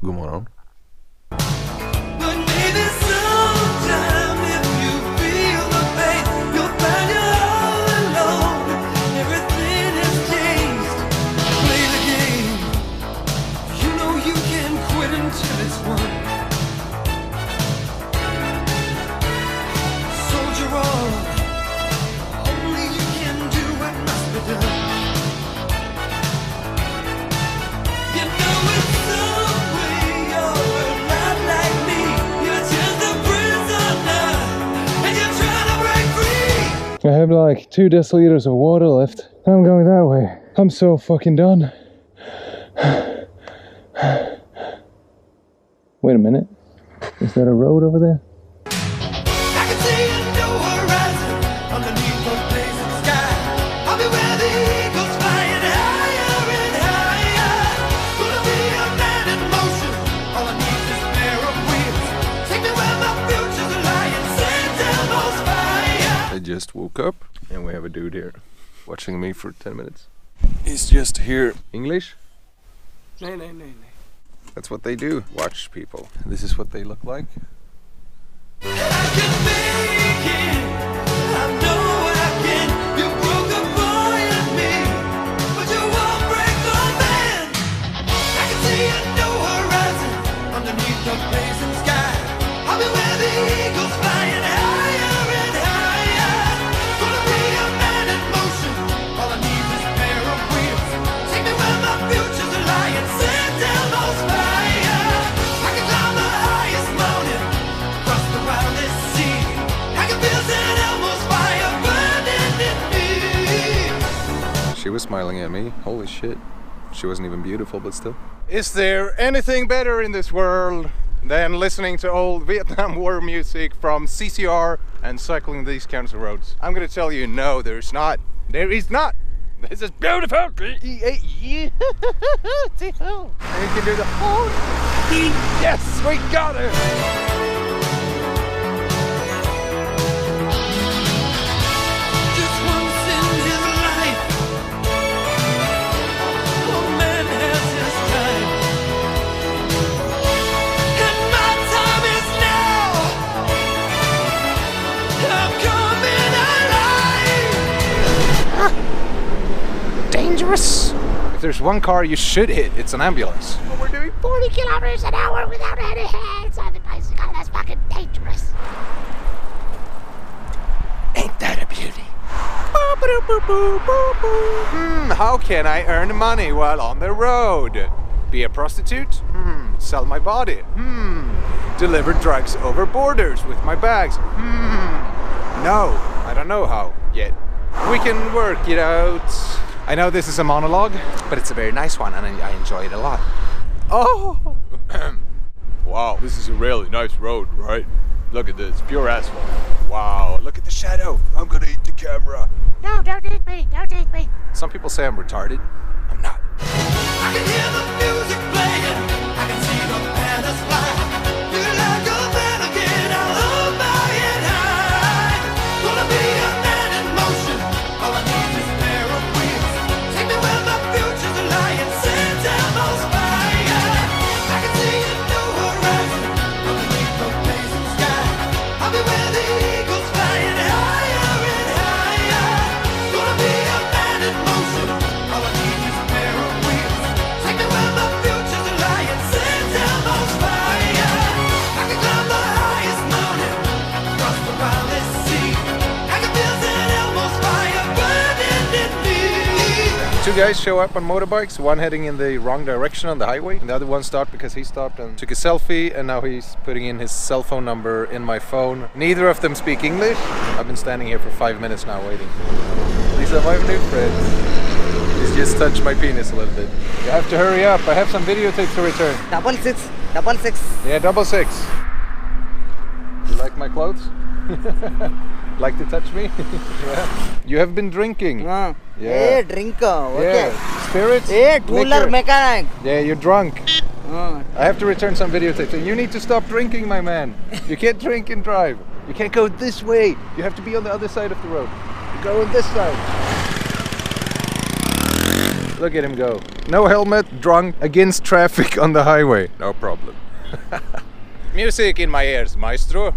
God morgon. I have like 2 deciliters of water left. I'm going that way. I'm so fucking done. Wait a minute. Is that a road over there? I can see a new horizon underneath the blazing sky. I'll be where the eagles flying higher and higher. Gonna be a man in motion. All I need is a pair of wheels. Take me where my future's lying. Send down those fire. I just woke up and we have a dude here watching me for 10 minutes. He's just here. English? No. That's what they do. Watch people. This is what they look like. She was smiling at me. Holy shit. She wasn't even beautiful, but still. Is there anything better in this world than listening to old Vietnam War music from CCR and cycling these kinds of roads? I'm gonna tell you, no, there's not. There is not. This is beautiful. And you can do the whole. Yes, we got it. Dangerous. If there's one car you should hit, it's an ambulance. But we're doing 40 kilometers an hour without any hands on the bicycle. That's fucking dangerous. Ain't that a beauty? How can I earn money while on the road? Be a prostitute? Sell my body? Deliver drugs over borders with my bags? No, I don't know how yet. We can work it out. I know this is a monologue, but it's a very nice one and I enjoy it a lot. Oh! Wow, this is a really nice road, right? Look at this, pure asphalt. Wow, look at the shadow. I'm gonna eat the camera. No, don't eat me, don't eat me. Some people say I'm retarded. I'm not. I can hear the music playing. I can see the banners fly. Feel like a man again. I love my head high. Gonna be a man in motion. All I need is a pair of wheels. Take me where my future's lying. Send down those fire. I can see a new horizon underneath the blazing sky. I'll be where the eagles flying higher and higher. Gonna be a man in motion. All I need is a pair of wheels. Take me where my future's lying. Send down those fire. I can climb the highest mountain, cross the wildest sea. I can feel St. Elmo's fire burning in me. Two guys show up on motorbikes, one heading in the wrong direction on the highway, and the other one stopped because he stopped and took a selfie, and now he's putting in his cell phone number in my phone. Neither of them speak English. I've been standing here for 5 minutes now waiting. These are my new friends. He's just touched my penis a little bit. You have to hurry up, I have some videotapes to return. 666. Yeah, 66. You like my clothes? Like to touch me? Yeah. You have been drinking. Yeah. Yeah. Drink. Okay. Yeah. Spirits? Two-wheeler Liquor. mechanic. Yeah, you're drunk. I have to return some videotapes. And you need to stop drinking, my man. You can't drink and drive. You can't go this way. You have to be on the other side of the road. You go on this side. Look at him go. No helmet, drunk, against traffic on the highway. No problem. Music in my ears, maestro.